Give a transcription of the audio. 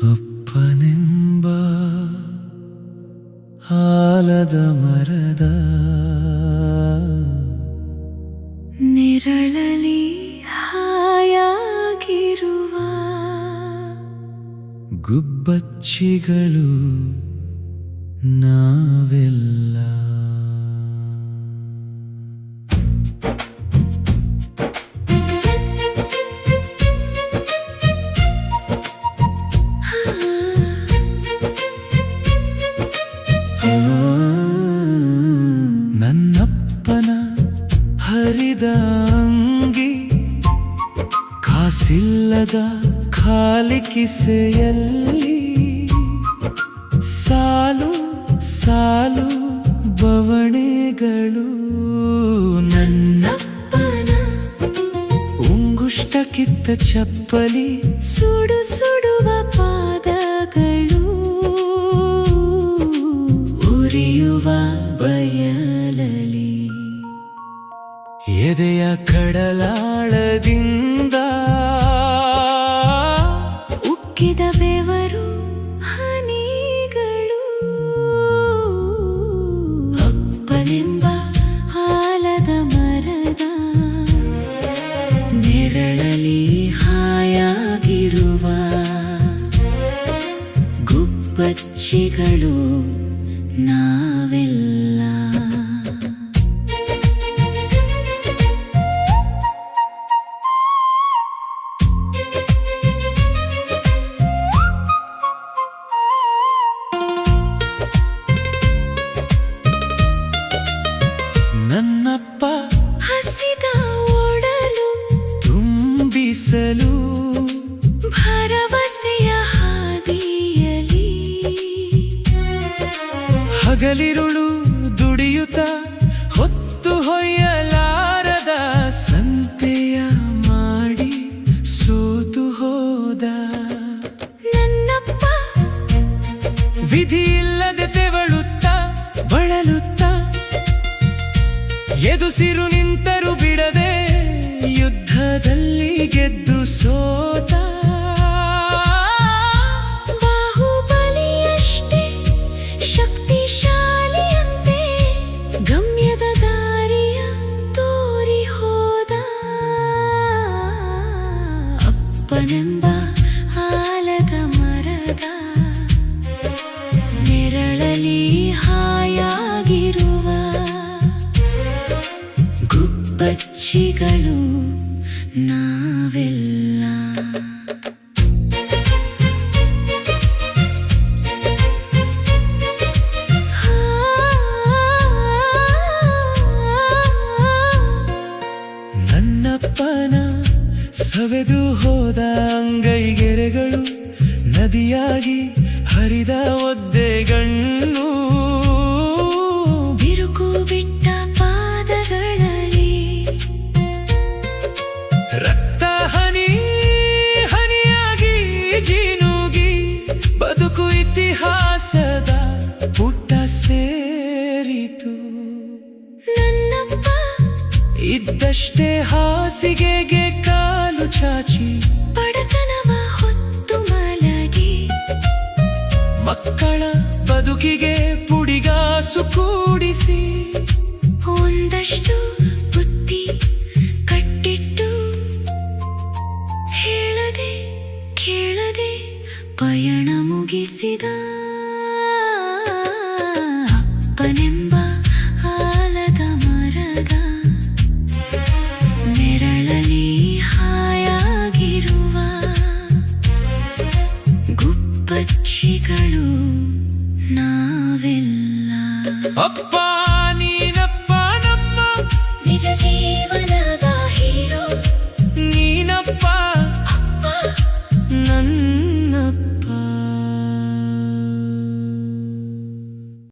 ಅಪ್ಪನೆಂಬ ಆಲದ ಮರದ ನೆರಳಲಿ ಹಾಯಾಗಿರುವ ಗುಬ್ಬಚ್ಚಿಗಳು ನಾವೆಲ್ಲ. ನನ್ನಪ್ಪನ ಹರಿದ ಅಂಗಿ, ಕಾಸಿಲ್ಲದ ಖಾಲಿ ಕಿಸೆಯಲ್ಲಿ ಸಾಲು ಸಾಲು ಬವಣೆಗಳು. ನನ್ನಪ್ಪನ ಉಂಗುಷ್ಟ ಕಿತ್ತ ಚಪ್ಪಲಿ, ಸುಡು ಸುಡುವ ಪಾದಗಳು, ಉರಿಯುವ ಬಯಲಲಿ ಎದೆಯ ಕಡಲಾಳದಿಂದ ಉಕ್ಕಿದ ಬೆವರು ಹನಿಗಳು. ಅಪ್ಪನೆಂಬ ಆಲದ ಮರದ ನೆರಳಲಿ ಹಾಯಾಗಿರುವ ಗುಬ್ಬಚ್ಚಿಗಳು ನಾವೆಲ್ಲ. ನನ್ನಪ್ಪ ಹಸಿದ ಒಡಲು ತುಂಬಿಸಲು ಭರವಸೆಯ ಹಾದಿಯಲಿ ಹಗಲಿರುಳು ದುಡಿಯುತ್ತ ಹೊತ್ತು ಹೊಯ್ಯಲಾರದ ಸಂತೆಯ ಮಾಡಿ ಸೋತು ಹೋದ. ನನ್ನಪ್ಪ ವಿಧಿಯಿಲ್ಲದೆ ತೆವಳುತ್ತ ಬಳಲುತ್ತ ಎದುಸಿರು ನಿಂತರು ಬಿಡದೆ ಯುದ್ಧದಲ್ಲಿ ಗೆದ್ದು ಸೋತ. ಬಾಹುಬಲಿಯಷ್ಟೇ ಶಕ್ತಿಶಾಲಿಯಂತೆ ಗಮ್ಯದ ದಾರಿಯ ತೋರಿ ಹೋದ. ಅಪ್ಪನೆಂಬ ಆಲದ ಮರದ ನೆರಳಲಿ ಹಾಯಾಗಿರುವ ಗುಬ್ಬಚ್ಚಿಗಳು ನಾವೆಲ್ಲ. ನನ್ನಪ್ಪನ ಸವೆದು ಹೋದ ಅಂಗೈಗೆರೆಗಳು ನದಿಯಾಗಿ ಹರಿದ ಒದ್ದೆಗಣ್ಣು, ಬಿರುಕು ಬಿಟ್ಟ ಪಾದಗಳಲ್ಲಿ ರಕ್ತ ಹನಿ ಹನಿಯಾಗಿ ಜೀನುಗಿ ಬದುಕು ಇತಿಹಾಸದ ಪುಟ ಸೇರಿತು. ನನ್ನಪ್ಪ ಇದ್ದಷ್ಟೇ ಹಾಸಿಗೆಗೆ ಕಾಲು ಚಾಚಿ ಬಡತನವ ಹೊತ್ತು ಮಲಗಿ ಮಕ್ಕಳ ಬದುಕಿಗೆ ಪುಡಿಗಾಸು ಕೂಡಿಸಿ ಒಂದಷ್ಟು ಬುದ್ಧಿ ಕಟ್ಟಿಟ್ಟು ಹೇಳದೆ ಕೇಳದೆ ಪಯಣ ಮುಗಿಸಿದ. ಅಪ್ಪನೆಂಬ ಆಲದ ಮರದ ನೆರಳಲಿ ಹಾಯಾಗಿರುವ ಗುಬ್ಬಚ್ಚಿಗಳು ನಾವೆಲ್ಲ. ಅಪ್ಪ